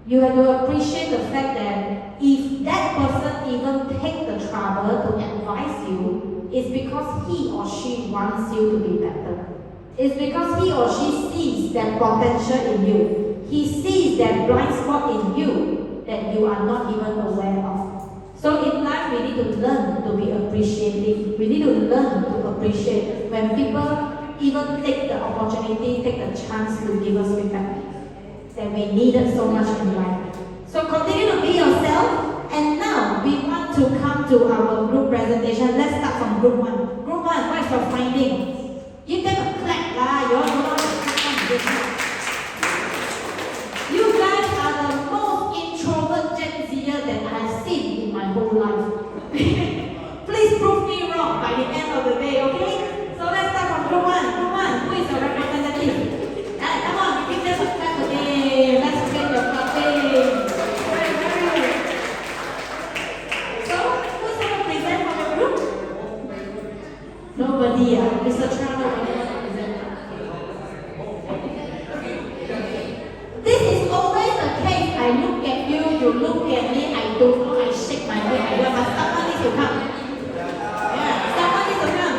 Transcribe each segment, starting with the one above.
You have to appreciate the fact that if that person even take the trouble to advise you, it's because he or she wants you to be better. It's because he or she sees that potential in you. He sees that blind spot in you that you are not even aware of. So in life, we need to learn to be appreciative. We need to learn to appreciate when people even take the opportunity, take the chance to give us feedback that we needed so much in life. So continue to be yourself. And now we want to come to our group presentation. Let's start from group 1. Group 1, what is your finding? Give them a clap lah. You all know how to clap. You guys are the most introvert Gen Zer that I've seen in my whole life. Please prove me wrong by the end of the day, okay? So let's start from group 1. Group 1, who is your representative? Come on, give them a clap again. Let's get your clapping. So, who's going to present from your group? Nobody, Mr. Chan, nobody wants to present. This is always the case. I look at you, you look at me, I don't know, I shake my head, I don't know, but someone needs to come. Yeah, someone needs to come.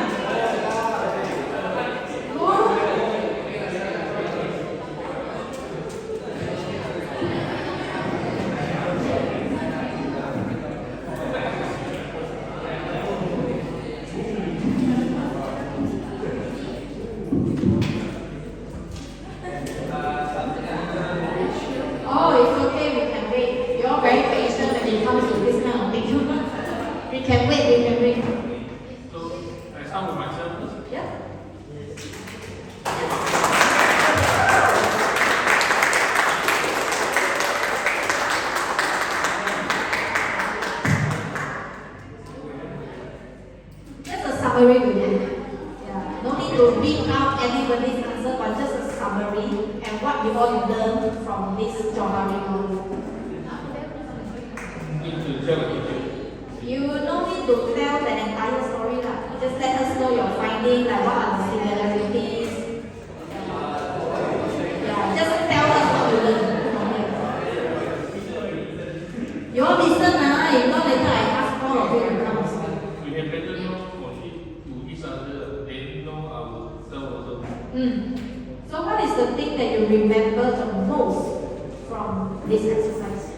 Oh, it's okay, we can wait. You're very patient when it comes to this kind of thing. We can wait, we can wait. So, I start with myself first. Yeah. Just a summary with it. Yeah. No need to read out anybody's answer, but just a summary and what we all learned from this Johari module. Need to tell the teacher. You no need to tell the entire story lah. Just let us know your finding, like what are the similarities. Yeah, just tell us what you learned from here. You all listen if not later I ask all of you to come and speak. We have better know for each other, then know ourselves also. So what is the thing that you remember the most from this exercise?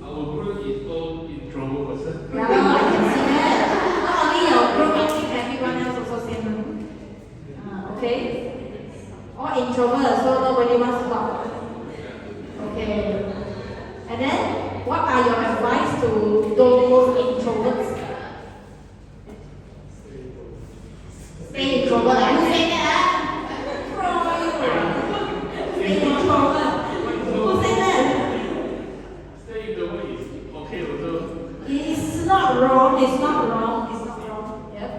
Our group is all introvert person. Yeah, I can see that. Not only your group, I think everyone else also same. Okay? All introverts, so nobody wants to talk. Okay. And then, what are your advice to those introverts? Stay introvert. Who say that? Stay introvert. Who say that? Stay in the way is okay also. It's not wrong. It's not wrong. It's not wrong. Yep.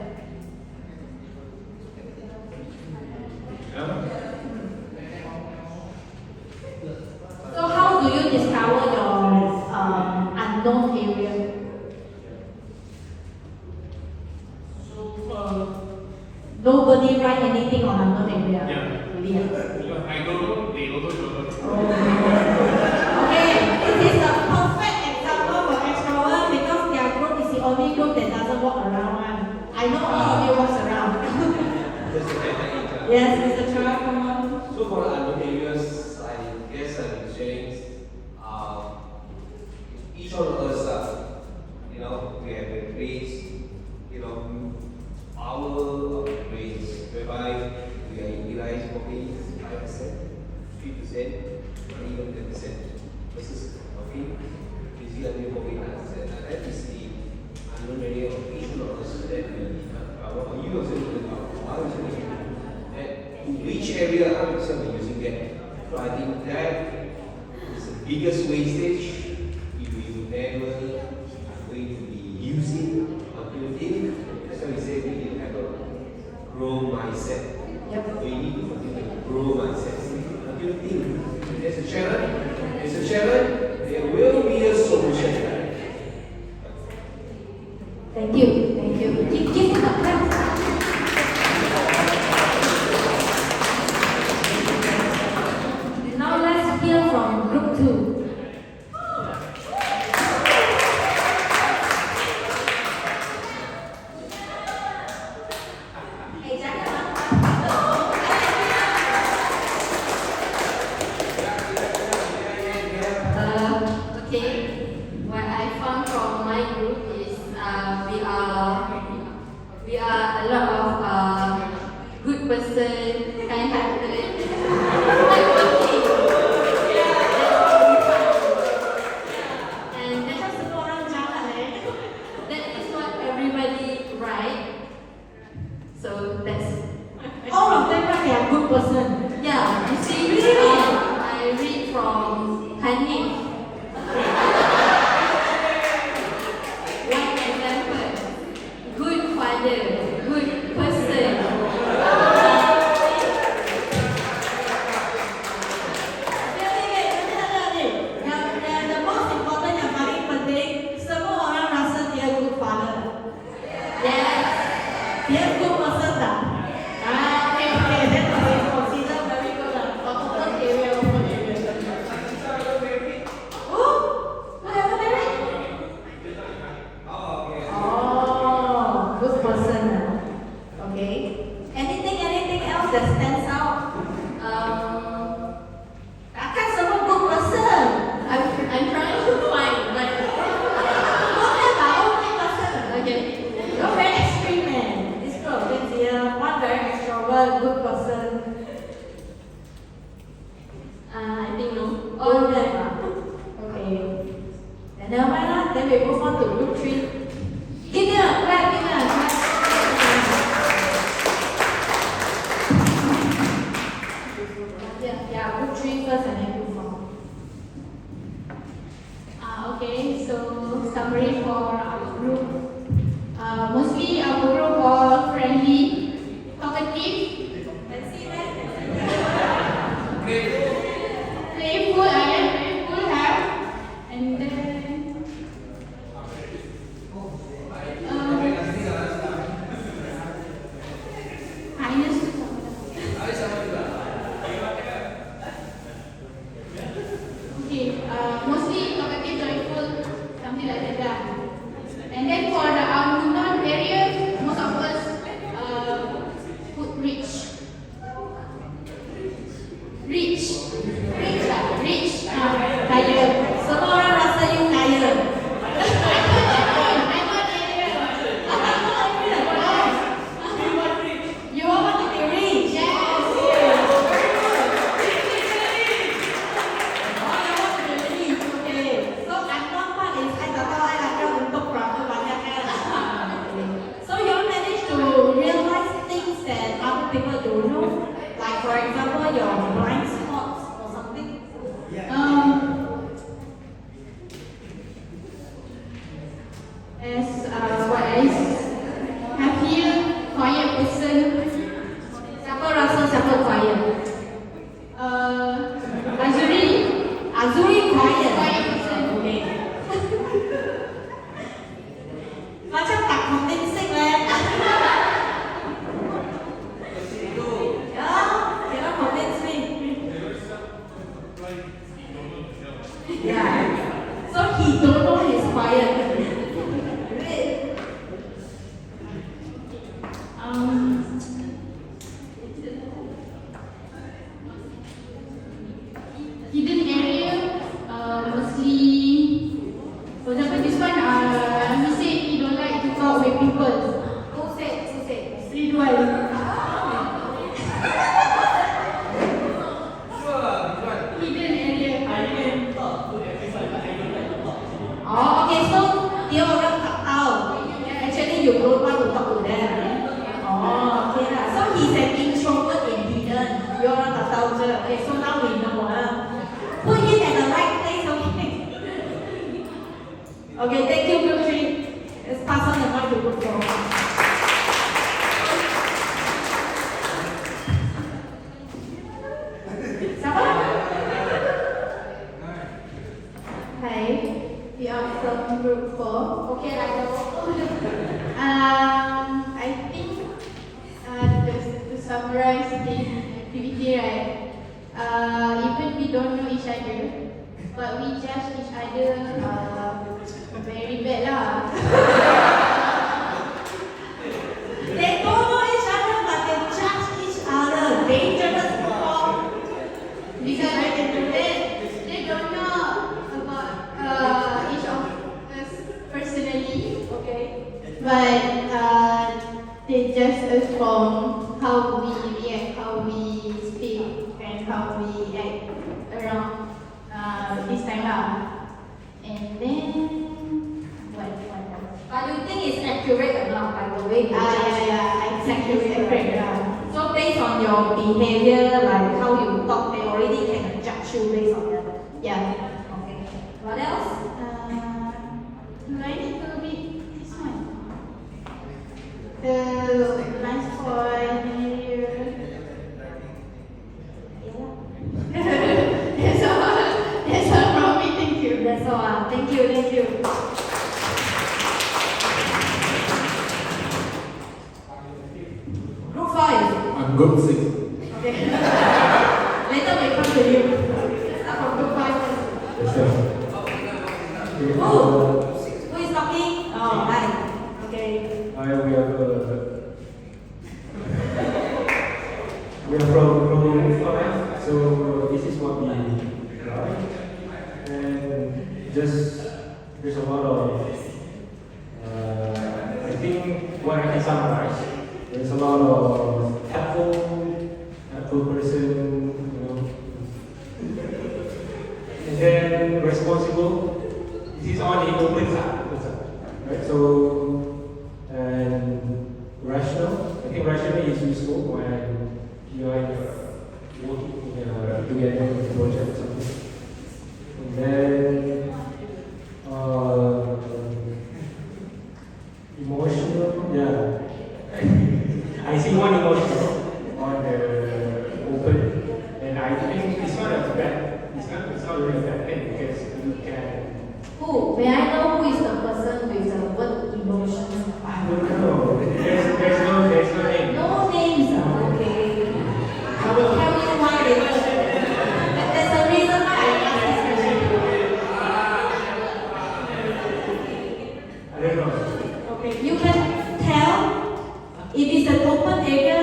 Yeah? So how do you discover your unknown area? So far, Nobody write anything on unknown area. yeah. Really? Because I don't know, they also don't know. Okay, this is a perfect example for extrovert because their group is the only group that doesn't walk around one. I know all of you walks around. Yes, Mr. Chua, come on. So for unknown areas, I guess I'm sharing each one of us, we have been raised, power of brains, whereby we are utilized probably 5%, 3%, or even 10% versus basically probably 9%. And that is the unknown area of each one of us that we cover. You also know in which area are you using that? So I think that is the biggest wastage if you never are going to be using until think. That's why we say we need to have a grow mindset. Yep. We need to continue to grow mindset until think. There's a challenge, there will be a solution. Thank you. Thank you. Give him a clap. Now let's Let's hear from group 2. Okay, what I found from my group is we are a lot of good person, kind-hearted, hardworking. And Macam semua orang jalan that is what everybody write. So that's All of them right, they are good person. yeah. You see, I read from Hanif. One example, good father, good person. Yang the most important, yang paling penting, semua orang rasa dia good father. Yes. Dia good person tak? Okay, then we consider very good lah. Open area. Oh, whatever married? Oh, good person lah. Okay. Anything else that stands out? Takkan semua good person. I'm trying to find like Only person. okay. You're very extreme, man. This group of kids here, one very extrovert, good person. I think no. All of them ah. Okay. Then never mind lah. Then we move on to group 3. Give me a clap, give me a clap. Yeah, group 3 first and then group 4. Okay, so summary for our group. Mostly our group all friendly, talkative, playful, have, and then kindness to someone. Okay, mostly talkative, joyful, something like that. And then for the unknown area, most of us put rich. Rich. Kaya. Semua orang rasa you kaya. I'm not area. You all want to be rich. Yes. Oh, you want to be rich. Okay. So unknown part is I tak tahu I akan untuk berapa banyak kan. So you all manage to realize things that other people don't know. Like for example your blind spots or something. As what I have here, quiet person. Siapa rasa siapa quiet? Azuri quiet. Quiet person. Okay. Macam tak convincing lah. Yeah, cannot convince me. Yeah. So he don't know he's quiet. Hidden area, mostly. For example, this one, he said he don't like to talk with people. Who said? Ridwan. Hidden area. Oh, okay. So dia orang tak tahu. Actually, you don't want to talk to them. Oh, okay lah. So he's an introvert and hidden. You orang tak tahu je. Okay, so now we know lah. Put him at the right place, okay? Okay, thank you, group 3. Let's pass on the mic to group 4. Siapa? Hi, we are from group 4. Okay, I know. I think to summarize the activity, right? Even we we don't know each other, but we judge each other very bad lah. They don't know each other, but they judge each other. Dangerous form. Because they don't know about each of us personally, Okay. but they judge us from how we react, how we speak, and how we act around this time lah. And then what else? But you think it's accurate or not by the way they judge? I It's think accurate, it's right? accurate. So based on your behavior, like how you talk, they already can judge you based on that. Yeah. Okay. What else? Do I need to read this one? The last point here. That's all. That's all from me. Thank you. That's all. Thank you. Thank you. Group 5. I'm group 6. Okay. Later we come to you. Start from group 5 first. Yes, sir. Who is talking? Oh, hi. Okay. We are from group 5, so this is what we like. And just, there's a lot of, I think what I can summarize, there's a lot of helpful person, you know, and then responsible. This is on the open side, right? So, and rational. I think rational is useful when you are working together in a project or something. And then, emotional, yeah. I see one emotional on the open, and I think it's not a bad, it's not really a bad thing because you can. Who? May I know who is the person with the word emotions? I don't know. There's no name. No names. Okay. I will tell you why later. There's a reason why I asked this question. I don't know. Okay. You can tell if it's an open area.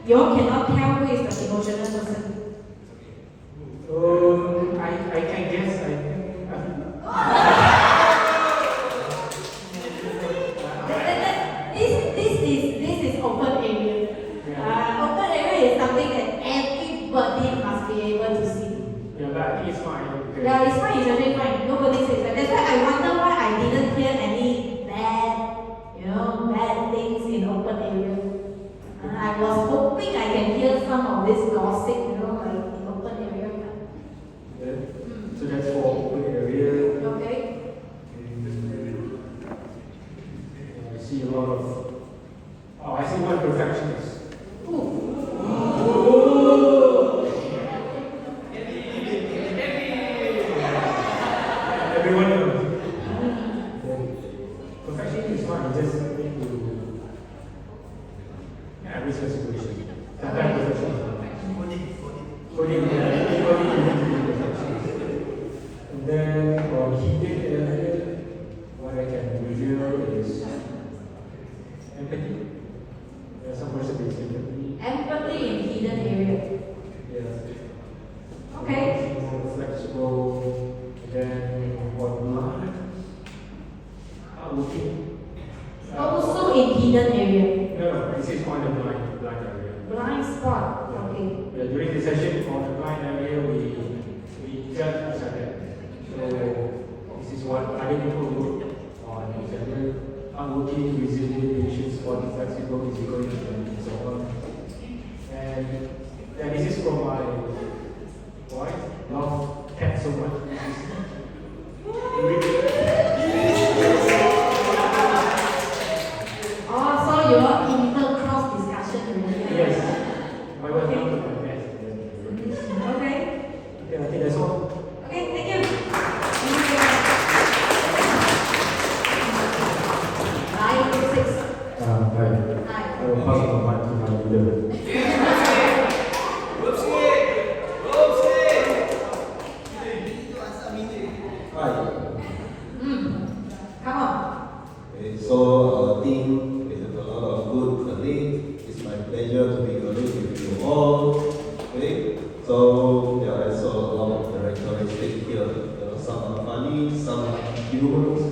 You cannot tell who is the emotional person. I can guess. I think. This is open area. Open area is something that everybody must be able to see. Yeah, but I think it's fine. Okay. Yeah, it's fine. It's really fine. Nobody says that. That's why I wonder why I didn't hear any bad things in open area. I was hoping I can hear some of this gossip, like in open area. Yeah. So that's for open area. Okay. I see a lot of. Oh, I see one perfectionist. Everyone knows. Perfection is fine. You just need to. Yeah, research situation. Sometimes perfection is fine. Coding, and then for heated area, what I can reveal is empathy. There's some person with empathy. Empathy in hidden area. Yeah. Okay. More flexible. And then for blind, hardworking. Also in hidden area. No, this is on the blind area. Blind spot. Okay. Yeah, during the session on the blind area, we judge each other. So this is what other people look on each other. Hardworking, resilient, patient, sporty, flexible, easygoing, and so on. And this is from my wife. Love cat so much. So yeah, I saw a lot of characteristics here. Some are funny, some are humorous,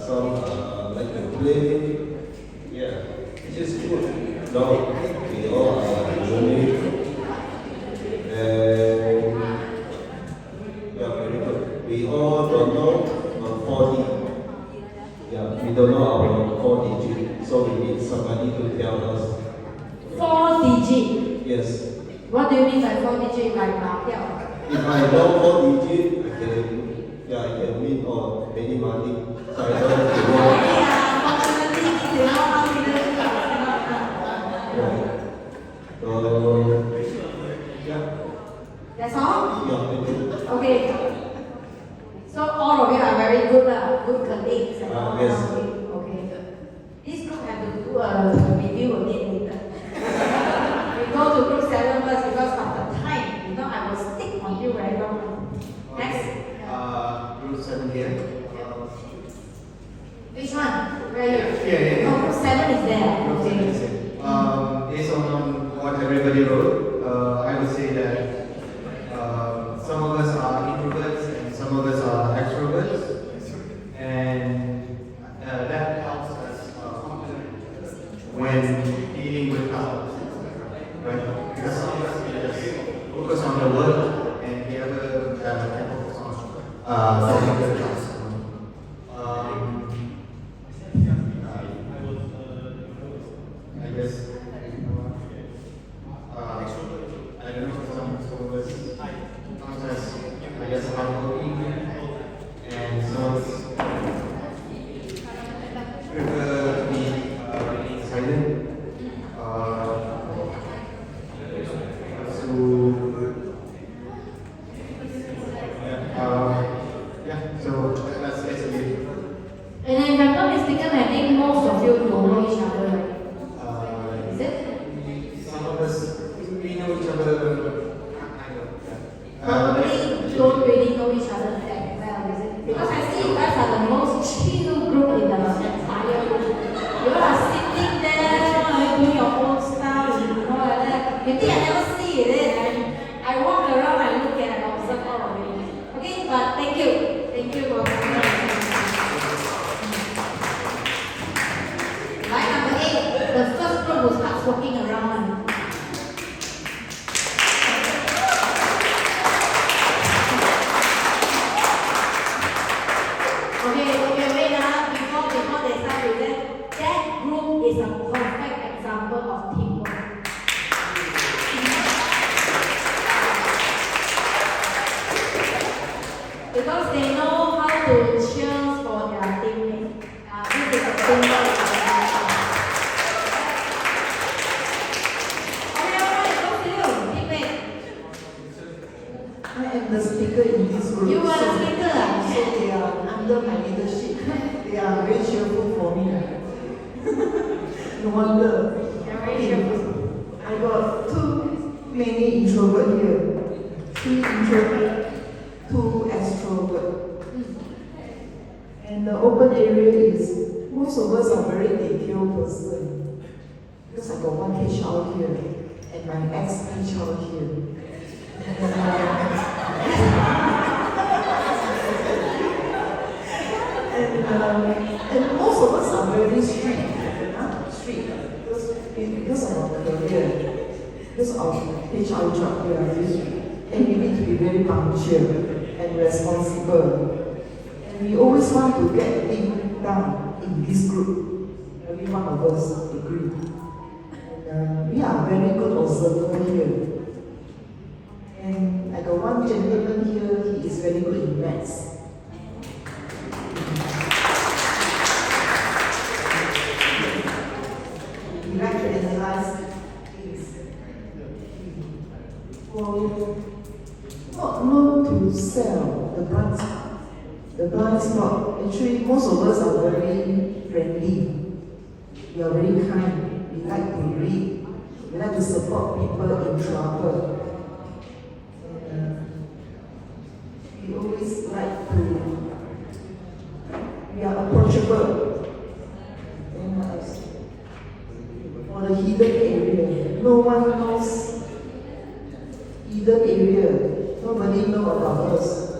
some are like to play. Yeah, it's just good. No, we all are unique. And yeah, very good. We all don't know 4D. Yeah, we don't know our 4 digit, so we need somebody to tell us. 4 digit. Yes. What do you mean by 4 digit? Like 马票? If I know 4 digit, I can win or many money. So I don't have to know. Fortunately, you know how to do it. Right. So yeah, That's all? yeah, thank you. Okay. So all of you are very good, good colleagues and all. Yes. Okay. This group have to do a review again later. We go to group 7 first because of the time. You know, I will stick on you very long. Next. Group 7 here. Which one? Where are you? Yeah. Oh, group 7 is there. Group 7 Okay. is here. Based on what everybody wrote, I would say that some of us are introverts and some of us are extroverts, and that helps us when dealing with others, right? Because some of us can just focus on the work, and the other can focus on solving the task. I guess. I don't know, some of us sometimes, I guess, hardworking, and some of us prefer to be silent. So that's basically it. And if I'm not mistaken, I think most of you don't know each other. Is it? Some of us, we know each other, kind of. Probably don't really know each other that well, is it? Because I see you guys are the most chill group in the entire group. You all are sitting there, doing your own stuff, you know, like that. You think I never see it? I walk around, I look at and observe all of you. Okay, but thank you. Thank you for coming. Line number 8, the first group will start walking around. Okay, wait before they start with that group is a perfect example of teamwork. Because they know how to cheer for their teammate. This is a teamwork. Okay, alright, go to you, teammate. I am the speaker in this group. You are the so- speaker, So they are under my leadership. They are very cheerful for me. No wonder. They're very cheerful. I got too many introvert here. 3 introvert, 2 extrovert. And the open area is, most of us are very detailed person. Because I got 1 HR here and my ex-HR here. And most of us are very strict. Strict. Because of our career, because of HR job, we are very strict. And we need to be very punctual and responsible. And we always want to get things done in this group. Every one of us agree. And we are very good observer here. And I got 1 gentleman here, he is very good in maths. We like to analyze things. Not to sell the blind spot. The blind spot, actually most of us are very friendly. We are very kind. We like to read. We like to support people in trouble. We always like to, we are approachable. And for the hidden area, no one knows hidden area. everybody know about us?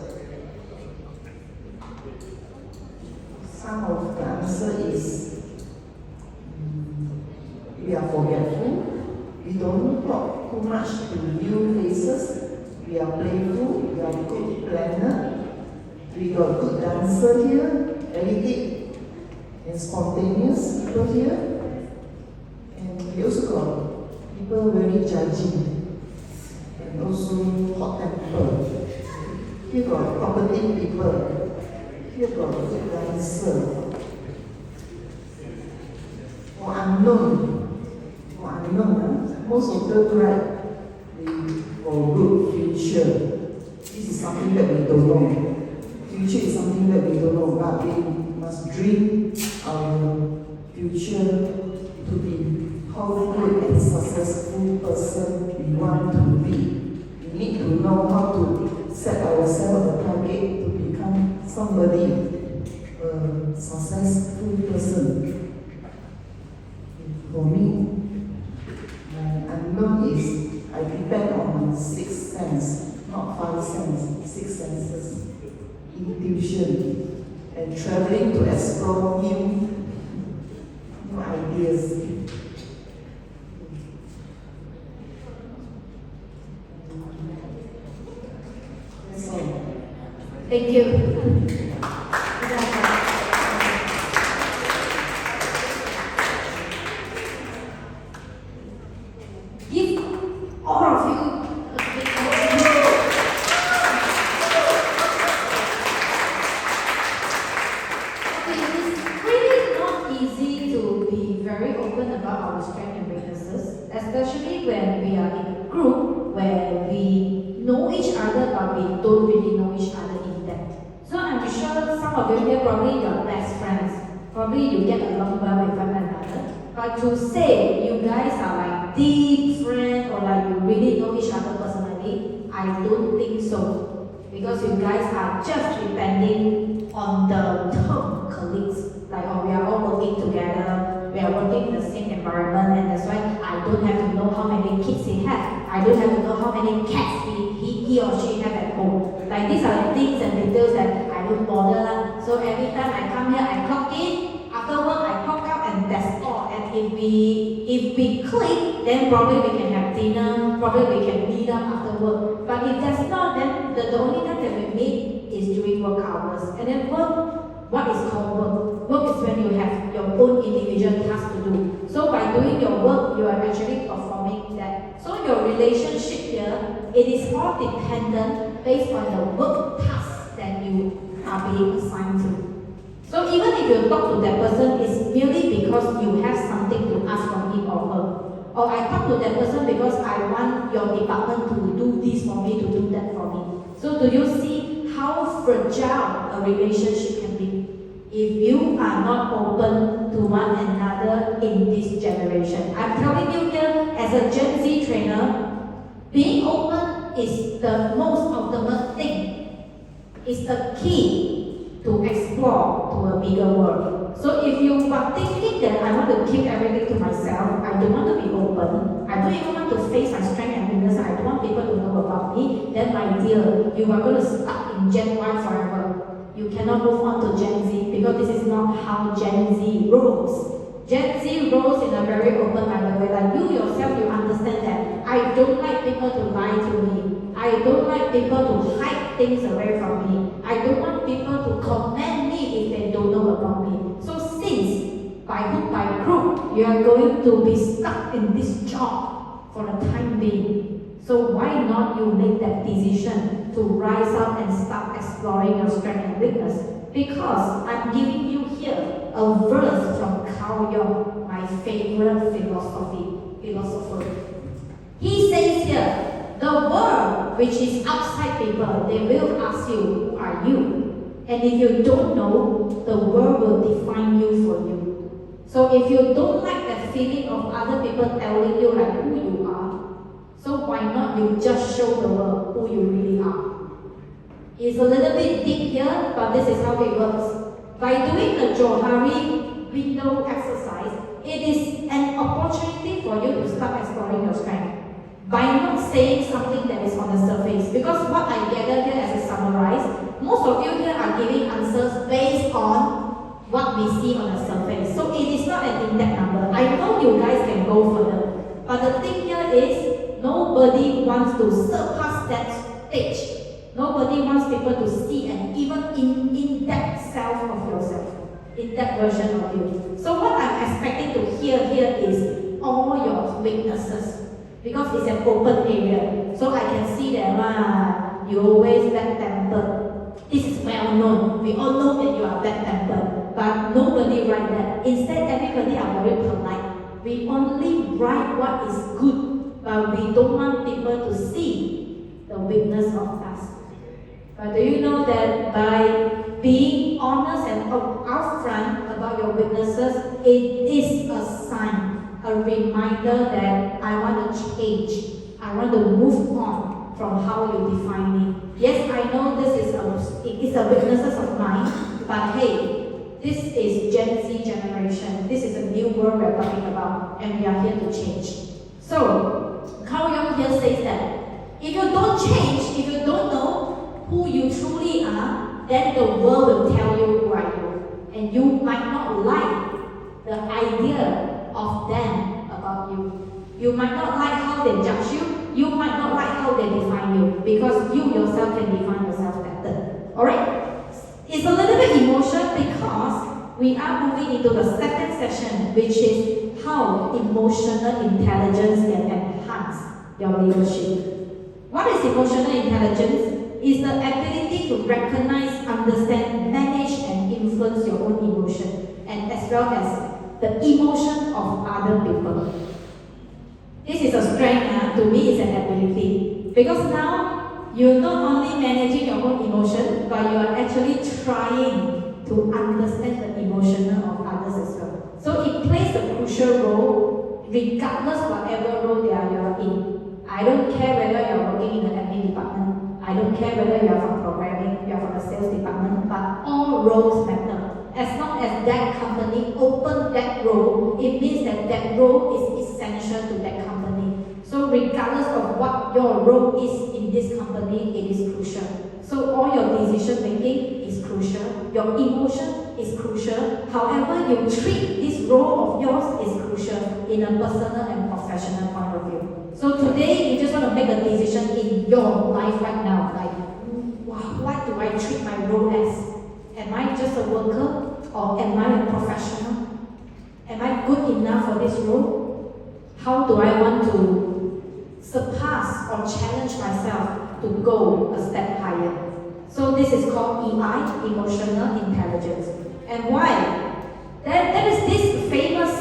Some of the answer is we are forgetful. We don't talk too much to new faces. We are playful. We are good planner. We got good dancer here, erratic and spontaneous people here. And we also got people very judging and also hot tempered. Here got talkative people. Here got good dancer. Or unknown. Most of them write for good future. This is something that we don't know. Future is something that we don't know, but we must dream our future to be how good and successful person we want to be. We need to know how to set ourselves a target to become somebody, a successful person. For me, unknown is I depend on my sixth sense, not five senses, six senses, intuition, and traveling to explore new ideas. That's all. Thank you. Give all of you a big applause. Okay, it's really not easy to be very open about our strengths and weaknesses, especially when we are in a group where we know each other but we don't really know each other in depth. So I'm sure some of you here probably your best friends. Probably you get along well with one another. But to say you guys are like deep friends or like you really know each other personally, I don't think so. Because you guys are just depending on the term colleagues. Like, oh, we are all working together, we are working in the same environment, and that's why I don't have to know how many kids he has. I don't have to know how many cats he or she have at home. Like, these are the things and details that I don't bother. So every time I come here, I clock in. After work, I clock out, and that's all. And if we click, then probably we can have dinner, probably we can meet up after work. But if that's not, then the only time that we meet is during work hours. And then work, what is called work? Work is when you have your own individual task to do. So by doing your work, you are actually performing that. So your relationship here, it is all dependent based on the work task that you are being assigned to. So even if you talk to that person, it's merely because you have something to ask from him or her. Or I talk to that person because I want your department to do this for me, to do that for me. So do you see how fragile a relationship can be if you are not open to one another in this generation? I'm telling you here, as a Gen Z trainer, being open is the most ultimate thing. It's the key to explore to a bigger world. So if you are thinking that I want to keep everything to myself, I don't want to be open, I don't even want to face my strength and weakness, I don't want people to know about me, then my dear, you are going to stuck in Gen Y forever. You cannot move on to Gen Z because this is not how Gen Z rolls. Gen Z rolls in a very open-minded way. Like you yourself, you understand that I don't like people to lie to me. I don't like people to hide things away from me. I don't want people to commend me if they don't know about me. So since by hook by crook, you are going to be stuck in this job for the time being. So why not you make that decision to rise up and start exploring your strength and weakness? Because I'm giving you here a verse from Carl Jung, my favorite philosopher. He says here, the world which is outside people, they will ask you, who are you? And if you don't know, the world will define you for you. So if you don't like that feeling of other people telling you like who you are, so why not you just show the world who you really are? It's a little bit deep here, but this is how it works. By doing the Johari window exercise, it is an opportunity for you to start exploring your strength. By not saying something that is on the surface, because what I gather what we see on the surface. So it is not an in-depth number. I know you guys can go further, but the thing here is nobody wants to surpass that stage. Nobody wants people to see an even in-depth self of yourself, in-depth version of you. So what I'm expecting to hear here is all your weaknesses, because it's an open area. So I can see that you always bad-tempered. This is well known. We all know that you are bad-tempered, but nobody write that. Instead, everybody are very polite. We only write what is good, but we don't want people to see the weakness of us. But do you know that by being honest and upfront about your weaknesses, it is a sign, a reminder that I want to change. I want to move on from how you define me. Yes, I know this is a weaknesses of mine, but hey, this is Gen Z generation. This is a new world we're talking about, and we are here to change. So, Carl Jung here says that if you don't change, if you don't know who you truly are, then the world will tell you who are you. And you might not like the idea of them about you. You might not like how they judge you. You might not like how they define you, because you yourself can define yourself better. Alright? It's a little bit emotional because we are moving into the second session, which is how emotional intelligence can enhance your leadership. What is emotional intelligence? Is the ability to recognize, understand, manage, and influence your own emotion, and as well as the emotion of other people. This is a strength, to me it's an ability. Because now, you're not only managing your own emotion, but you are actually trying to understand the emotion of others as well. So it plays a crucial role, regardless whatever role you are in. I don't care whether you are working in the admin department, I don't care whether you are from programming, you are from the sales department, but all roles matter. As long as that company opens that role, it means that that role is essential to that company. So regardless of what your role is in this company, it is crucial. So all your decision making is crucial, your emotion is crucial, however you treat this role of yours is crucial in a personal and professional point of view. So today, you just want to make a decision in your life right now, like, what do I treat my role as? Am I just a worker, or am I a professional? Am I good enough for this role? How do I want to surpass or challenge myself to go a step higher? So this is called EI, emotional intelligence. And why? There is this famous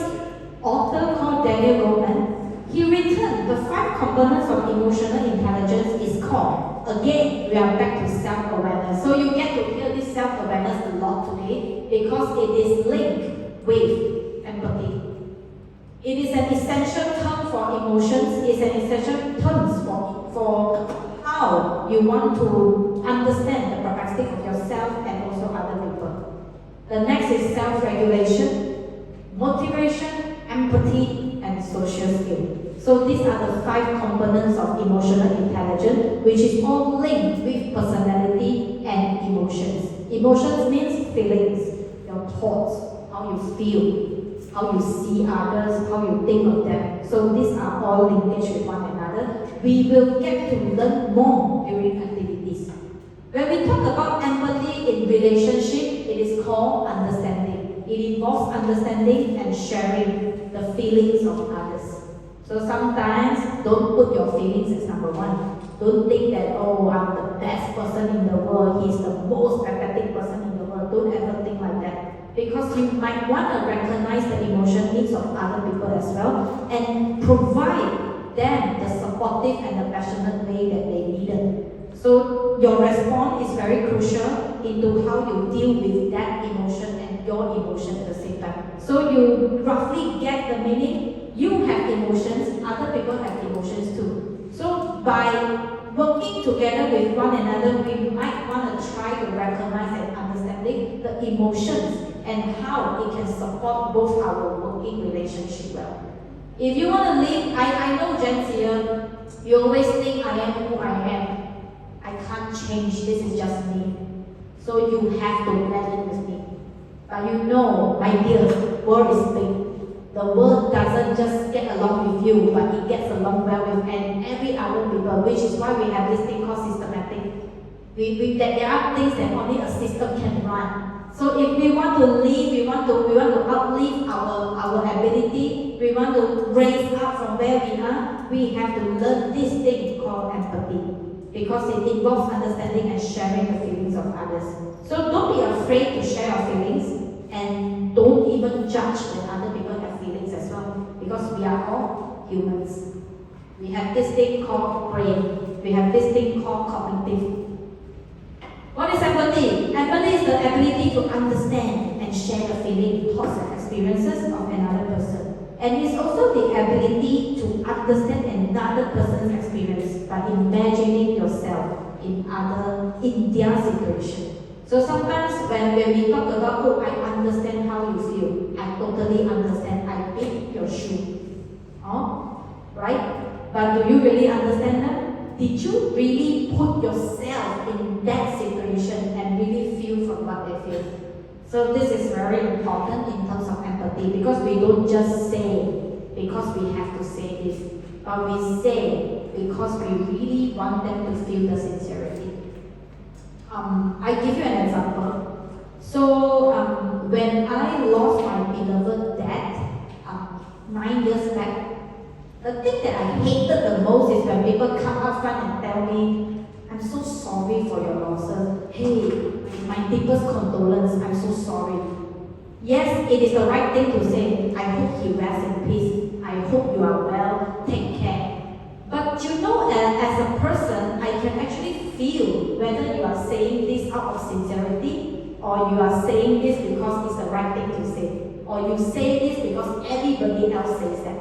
author called Daniel Goleman. He written the 5 components of emotional intelligence is called, again, we are back to self-awareness. So you get to hear this self-awareness a lot today because it is linked with empathy. It is an essential term for emotions, it's an essential term for how you want to understand the characteristic of yourself and also other people. The next is self-regulation, motivation, empathy, and social skill. So these are the 5 components of emotional intelligence, which is all linked with personality and emotions. Emotions means feelings, your thoughts, how you feel, how you see others, how you think of them. So these are all linked with one another. We will get to learn more during activities. When we talk about empathy in relationship, it is called understanding. It involves understanding and sharing the feelings of others. So sometimes, don't put your feelings as number one. Don't think that, oh, I'm the best person in the world, he's the most empathetic person in the world. Don't ever think like that. Because you might want to recognize the emotion needs of other people as well and provide them the supportive and the passionate way that they needed. So your response is very crucial into how you deal with that emotion and your emotion at the same time. So you roughly get the meaning. You have emotions, other people have emotions too. So by working together with one another, we might want to try to recognize and understanding the emotions and how it can support both our working relationship well. If you want to live, I know Gen Z, you always think I am who I am. I can't change, this is just me. So you have to let it with me. But you know, my dear, world is big. The world doesn't just get along with you, but it gets along well with and every other people, which is why we have this thing called systematic. That there are things that only a system can run. So if we want to live, we want to uplift our ability, we want to raise up from where we are, we have to learn this thing called empathy. Because it involves understanding and sharing the feelings of others. So don't be afraid to share your feelings and don't even judge when other people have feelings as well. Because we are all humans. We have this thing called brain. We have this thing called cognitive. What is empathy? Empathy is the ability to understand and share the feeling, thoughts, and experiences of another person. And it's also the ability to understand another person's experience by imagining yourself in their situation. So sometimes when we talk about, oh, I understand how you feel, I totally understand, I fit your shoe. Oh, right? But do you really understand that? Did you really put yourself in that situation and really feel from what they feel? So this is very important in terms of empathy because we don't just say because we have to say this, but we say because we really want them to feel the sincerity. I give you an example. So when I lost my beloved dad 9 years back, the thing that I hated the most is when people come up front and tell me, I'm so sorry for your losses. Hey, my deepest condolence, I'm so sorry. Yes, it is the right thing to say. I hope he rests in peace. I hope you are well. Take care. But you know, as a person, I can actually feel whether you are saying this out of sincerity or you are saying this because it's the right thing to say. Or you say this because everybody else says that.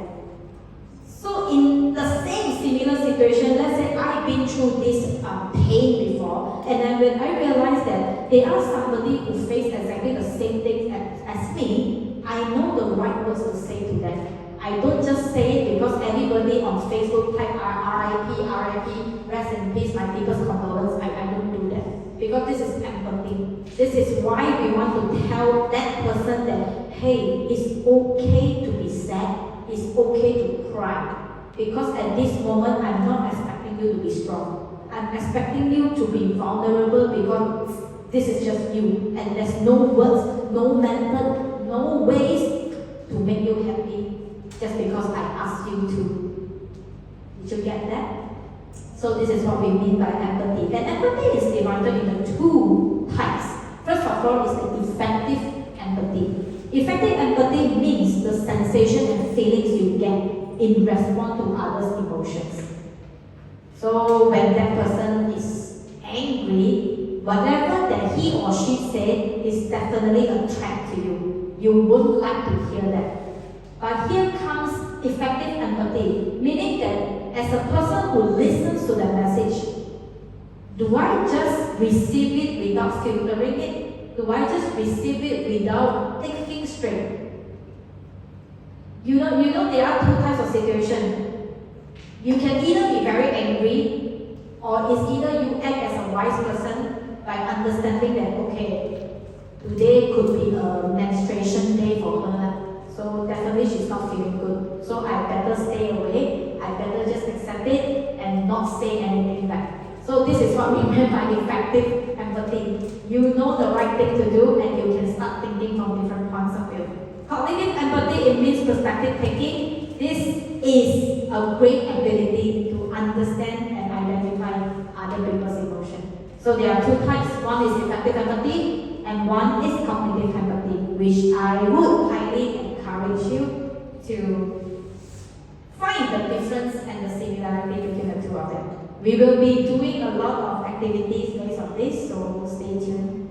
So in the same similar situation, let's say I've been through this pain before, and then when I realized that there are somebody who faced exactly the same thing as me, I know the right words to say to them. I don't just say it because everybody on Facebook type RIP, rest in peace, my deepest condolence. I don't do that. Because this is empathy. This is why we want to tell that person that, hey, it's okay to be sad. It's okay to cry. Because at this moment, I'm not expecting you to be strong. I'm expecting you to be vulnerable because this is just you. And there's no words, no method, no ways to make you happy just because I asked you to. Did you get that? So this is what we mean by empathy. And empathy is divided into two types. First of all is the effective empathy. Effective empathy means the sensation and feelings you get in response to others' emotions. So when that person is angry, whatever that he or she said is definitely a threat to you. You wouldn't like to hear that. But here comes effective empathy, meaning that as a person who listens to the message, do I just receive it without filtering it? Do I just receive it without thinking straight? You know there are two types of situation. You can either be very angry, or it's either you act as a wise person by understanding that, okay, today could be a menstruation day for her. So definitely she's not feeling good. So I better stay away. I better just accept it and not say anything back. So this is what we meant by effective empathy. You know the right thing to do and you can start thinking from different points of view. Cognitive empathy, it means perspective taking. This is a great ability to understand and identify other people's emotion. So there are two types. One is effective empathy and one is cognitive empathy, which I would highly encourage you to find the difference and the similarity between the two of them. We will be doing a lot of activities based on this, so stay tuned.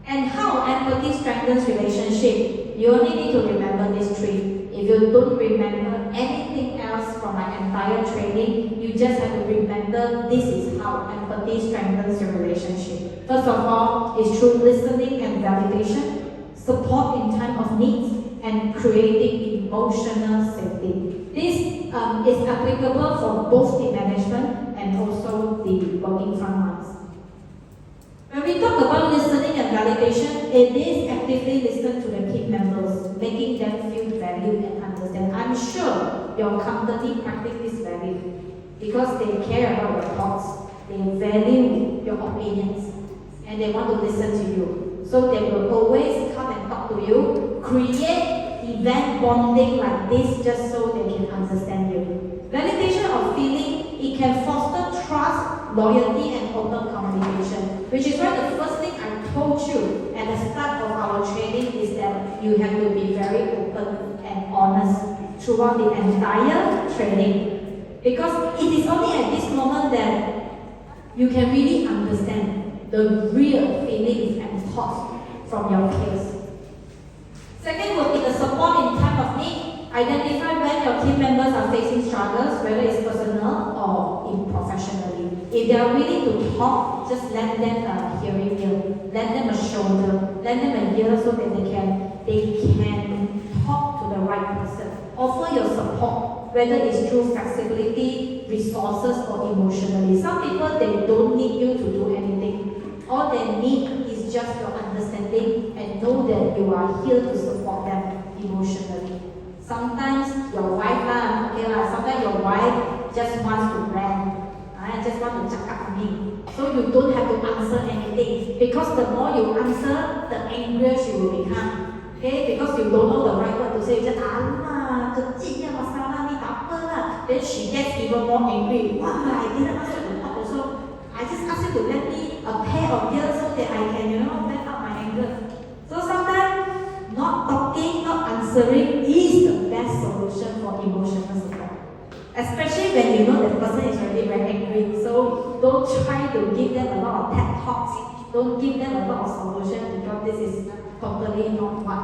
And how empathy strengthens relationship? You only need to remember these three. If you don't remember anything else from my entire training, you just have to remember this is how empathy strengthens your relationship. First of all, it's through listening and validation, support in time of needs, and creating emotional safety. This is applicable for both the management and also the working frontlines. When we talk about listening and validation, it is actively listen to the team members, making them feel valued and understand. I'm sure your company practice this value because they care about your thoughts, they value your opinions, and they want to listen to you. So they will always come and talk to you, create event bonding like this just so they can understand you. Validation of feeling, it can foster trust, loyalty, and open communication, which is why the first thing I told you at the start of our training is that you have to be very open and honest throughout the entire training. Because it is only at this moment that you can really understand the real feelings and thoughts from your peers. Second would be the support in time of need. Identify when your team members are facing struggles, whether it's personal or in professionally. If they are willing to talk, just lend them a hearing ear, lend them a shoulder, lend them a ear so that they can talk to the right person. Offer your support, whether it's through flexibility, resources, or emotionally. Some people, they don't need you to do anything. All they need is just your understanding and know that you are here to support them emotionally. Sometimes your wife sometimes your wife just wants to rant, just want to cakap on me. So you don't have to answer anything because the more you answer, the angrier she will become. Okay, because you don't know the right word to say, you just kecilnya masalah ni tak apa lah. Then she gets even more angry. Why I didn't ask you to talk also. I just asked you to lend me a pair of ears so that I can, let out my anger. So sometimes not talking, not answering is the best solution for emotional support. Especially when you know the person is already very angry. So don't try to give them a lot of pep talks. Don't give them a lot of solutions because this is totally not what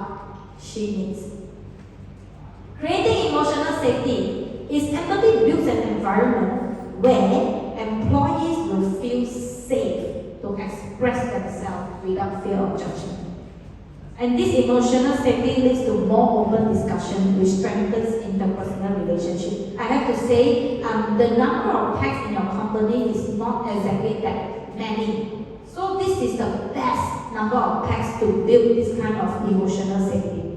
she needs. Creating emotional safety is empathy builds an environment where employees will feel safe to express themselves without fear of judgment. And this emotional safety leads to more open discussion, which strengthens interpersonal relationship. I have to say, the number of pets in your company is not exactly that many. So this is the best number of pets to build this kind of emotional safety.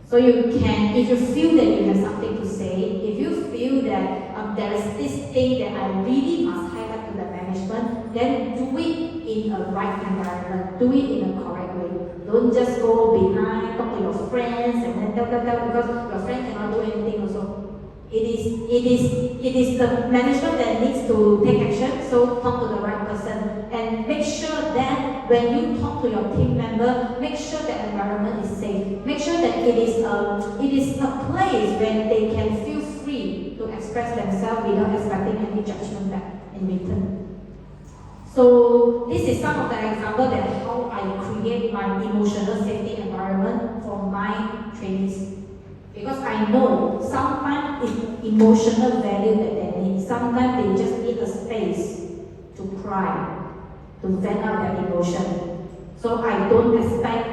So you can, if you feel that you have something to say, if you feel that there is this thing that I really must highlight to the management, then do it in a right environment, do it in a correct way. Don't just go behind, talk to your friends, and then tell, because your friend cannot do anything also. It is the management that needs to take action, so talk to the right person. And make sure that when you talk to your team member, make sure the environment is safe. Make sure that it is a place where they can feel free to express themselves without expecting any judgment back in return. So this is some of the example that how I create my emotional safety environment for my trainees. Because I know sometimes it's emotional value that they need. Sometimes they just need a space to cry, to vent out their emotion. So I don't expect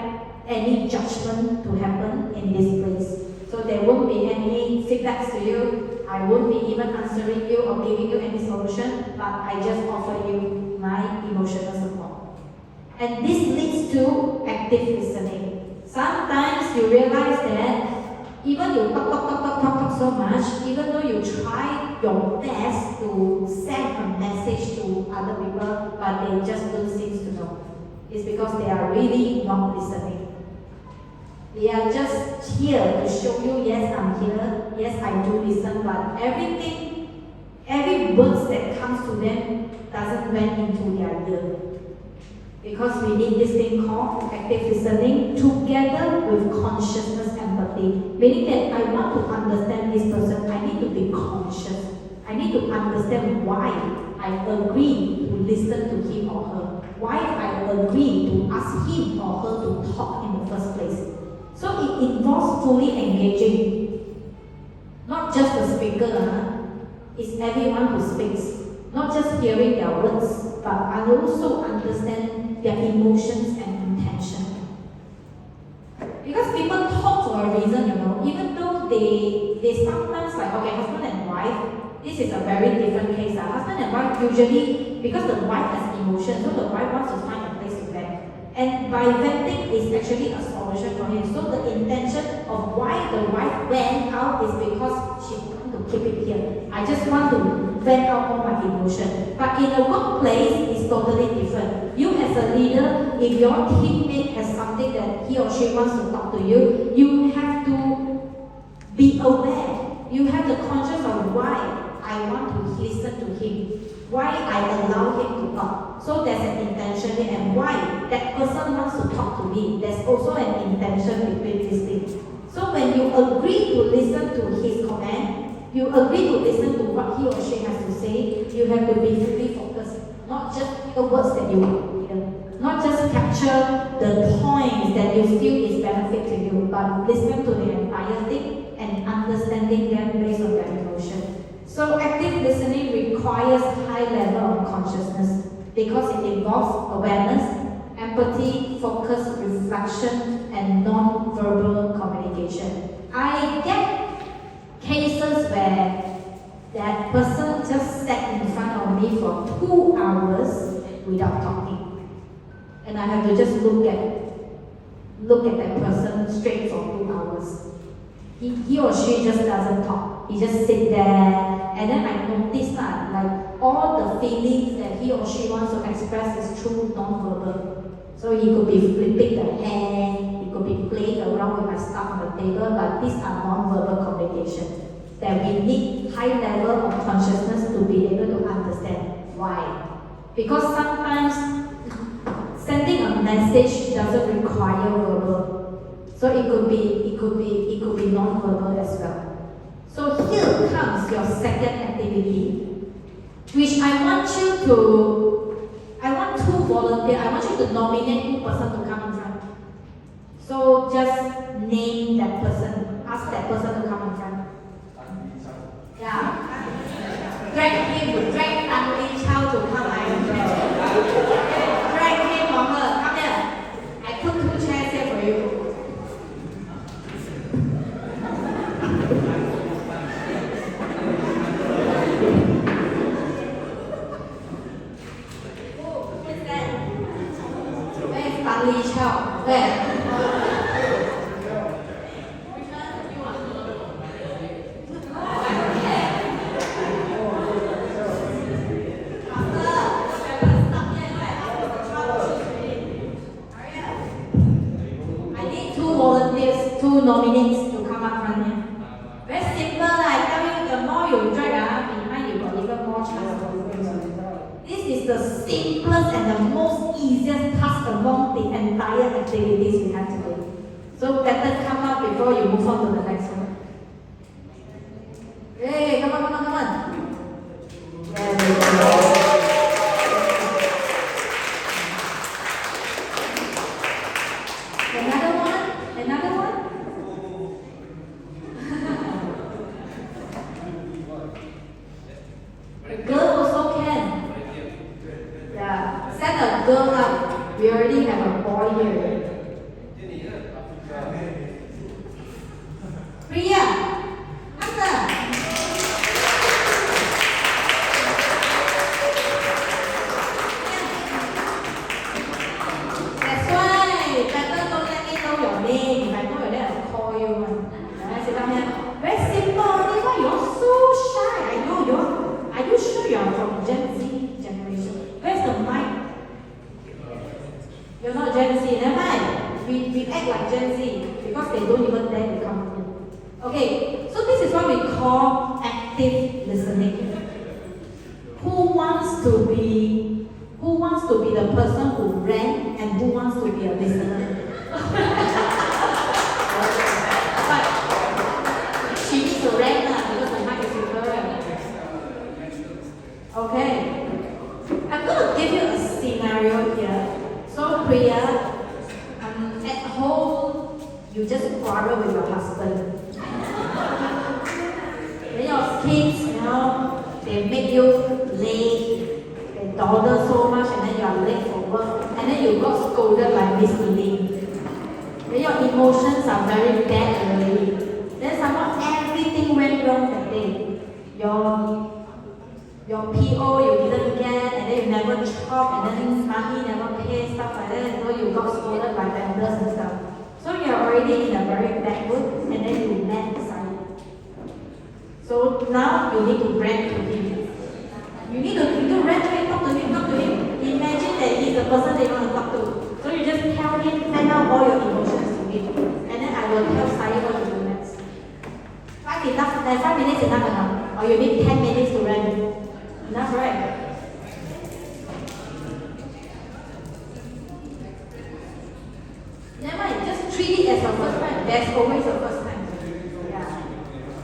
any judgment to happen in this place. So there won't be any feedbacks to you. I won't be even answering you or giving you any solution, but I just offer you my emotional support. And this leads to active listening. Sometimes you realize that even you talk so much, even though you try your best to send a message to other people, but they just don't seem to know. It's because they are really not listening. They are just here to show you, yes, I'm here, yes, I do listen, but every word that comes to them doesn't went into their ear. Because we need this thing called active listening together with consciousness empathy. Meaning that I want to understand this person, I need to be conscious. I need to understand why I agree to listen to him or her. Why I agree to ask him or her to talk in the first place. So it involves fully engaging. Not just the speaker, it's everyone who speaks. Not just hearing their words, but I also understand their emotions and intention. Because people talk for a reason, even though they sometimes husband and wife, this is a very different case. Husband and wife usually, because the wife has emotions, so the wife wants to find a place to vent. And by venting is actually a solution for him. So the intention of why the wife went out is because she want to keep it here. I just want to vent out all my emotion. But in a workplace, it's totally different. You as a leader, if your teammate has something that he or she wants to talk to you, you have to be aware. You have the conscience of why I want to listen to him, why I allow him to talk. So there's an intention here, and why that person wants to talk to me. There's also an intention between these things. So when you agree to listen to his comment, you agree to listen to what he or she has to say, you have to be fully focused, not just the words that you hear, not just capture the points that you feel is benefit to you, but listen to the entire thing and understanding them based on their emotion. So active listening requires high level of consciousness because it involves awareness, empathy, focus, reflection, and non-verbal communication. I get cases where that person just sat in front of me for 2 hours without talking. And I have to just look at that person straight for 2 hours. He or she just doesn't talk. He just sit there, and then I notice that like all the feelings that he or she wants to express is through non-verbal. So he could be flipping the hand, he could be playing around with my stuff on the table, but these are non-verbal communication that we need high level of consciousness to be able to understand. Why? Because sometimes sending a message doesn't require verbal. So it could be non-verbal as well. So here comes your second activity, which I want 2 volunteers. I want you to nominate 2 person to come in front. So just name that person, ask that person to come in front. Yeah. Drag Tan Lee Chow to come. Drag him or her. Come here. I put 2 chairs here for you. Lee Chow. Where? I need 2 volunteers, 2 nominates to come up front here. Very simple, I tell you, the more you drag, behind you got even more chance of winning. This is the simplest and the most easiest task among the entire activities we have to do. So better come up before you move on to the next one. Hey, come on. There we go. Another one? The girl also can. Yeah, send a girl up. We already have a boy here. Priya, answer. That's why better don't let me know your name. If I know your name, I'll call you. Sit down here. Very simple. Why you're so shy? I know are you sure you're from Gen Z generation? Where's the mic? You're not Gen Z, never mind. We act like Gen Z because they don't even dare to come in. Okay, so this is what we call active listening. Who wants to be the person who ran and who wants to be a listener? But she needs to ran because the mic is with her. Okay. I'm going to give you a scenario here. So Priya, at home, you just quarrel with your husband. Then your kids, they make you late, they dawdle so much, and then you are late for work, and then you got scolded by Miss Lee. Then your emotions are very bad already. Then somehow everything went wrong that day. Your PO you didn't get, and then you never chop, and then money, never pay, stuff like that, so you got scolded by vendors and stuff. So you're already in a very bad mood, and then you met Sai. So now you need to rant to him. You need to rant to him, talk to him. Imagine that he's the person that you want to talk to. So you just tell him, send out all your emotions to him. And then I will tell Sai what to do next. 5 minutes enough enough? Or you need 10 minutes to rant? Enough, right? Never mind, just treat it as your first time. There's always a first time. Yeah.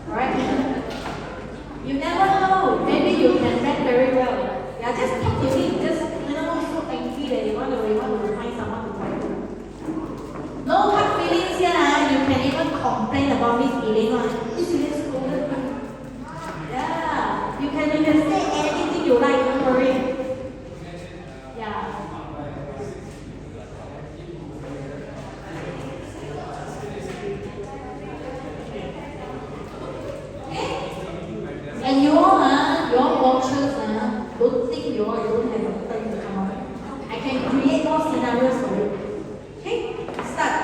Alright? You never know. Maybe you can rant very well. Yeah, just talk to him. Just, so angry that you want to find someone to talk to. No hard feelings here. You can even complain about this feeling. This feeling scolded me. Yeah. You can say anything you like. Don't worry. Yeah. And your watchers, don't think you don't have a time to come out. I can create more scenarios for you. Okay? Start.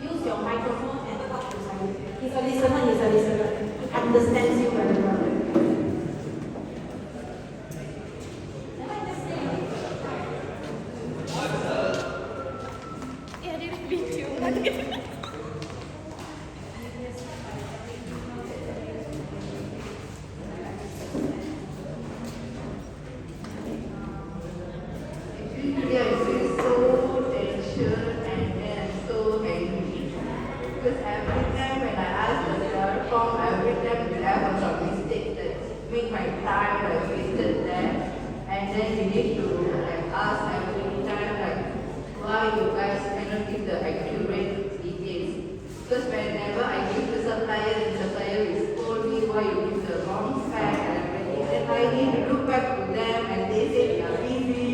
Use your microphone and talk to someone. He's a listener. He understands you very well. Am I just saying? Yeah, they will beat you. Yeah, I feel so tension and then so angry. Because every time when I ask the platform, every time we have some mistakes that make my time wasted there. And then we need to ask every time why you guys cannot give the accurate details. Because whenever I give the supplier, the supplier will scold me why you give the wrong spec and everything. Then I need to look back to them and they say we are busy.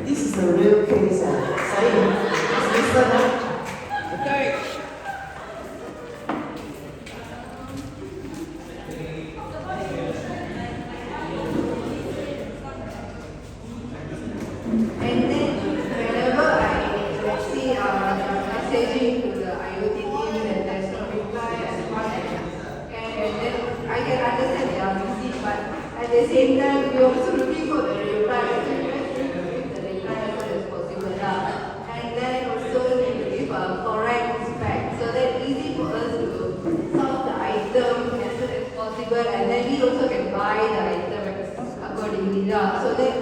This is the real case. Say, listen. Okay. And then whenever I see messaging to the IoT team that there's no reply as much as and then I can understand they are busy, but at the same time we also looking for the reply. So we have to give the reply as soon as possible. And then also need to give a correct spec so that easy for us to solve the item as soon as possible, and then we also can buy the item accordingly. So that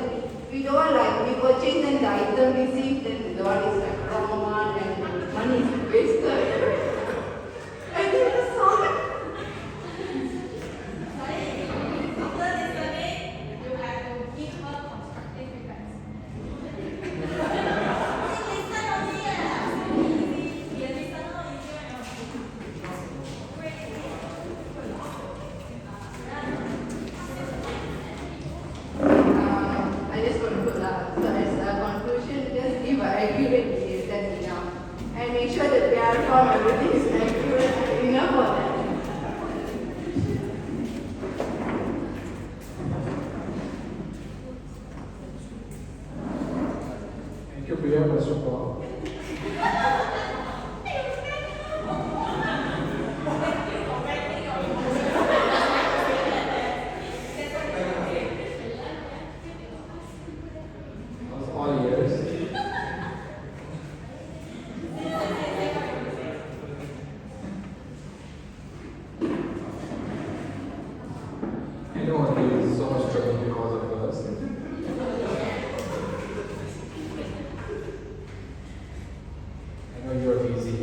we don't want we purchase and the item received, then the one is wrong one and money is wasted. I think the song. After listening, you have to give her constructive feedback. I just want to put that. So as a conclusion, just give an accurate details, that's enough. And make sure that PR form everything is accurate enough for that. Thank you for your support. All years. I know there is so much trouble because of us. I know you're busy.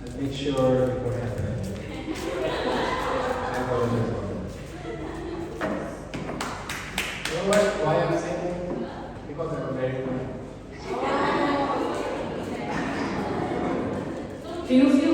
I'll make sure it won't happen. I apologize for that. You know what? Why I'm saying? Because I'm very good. do you feel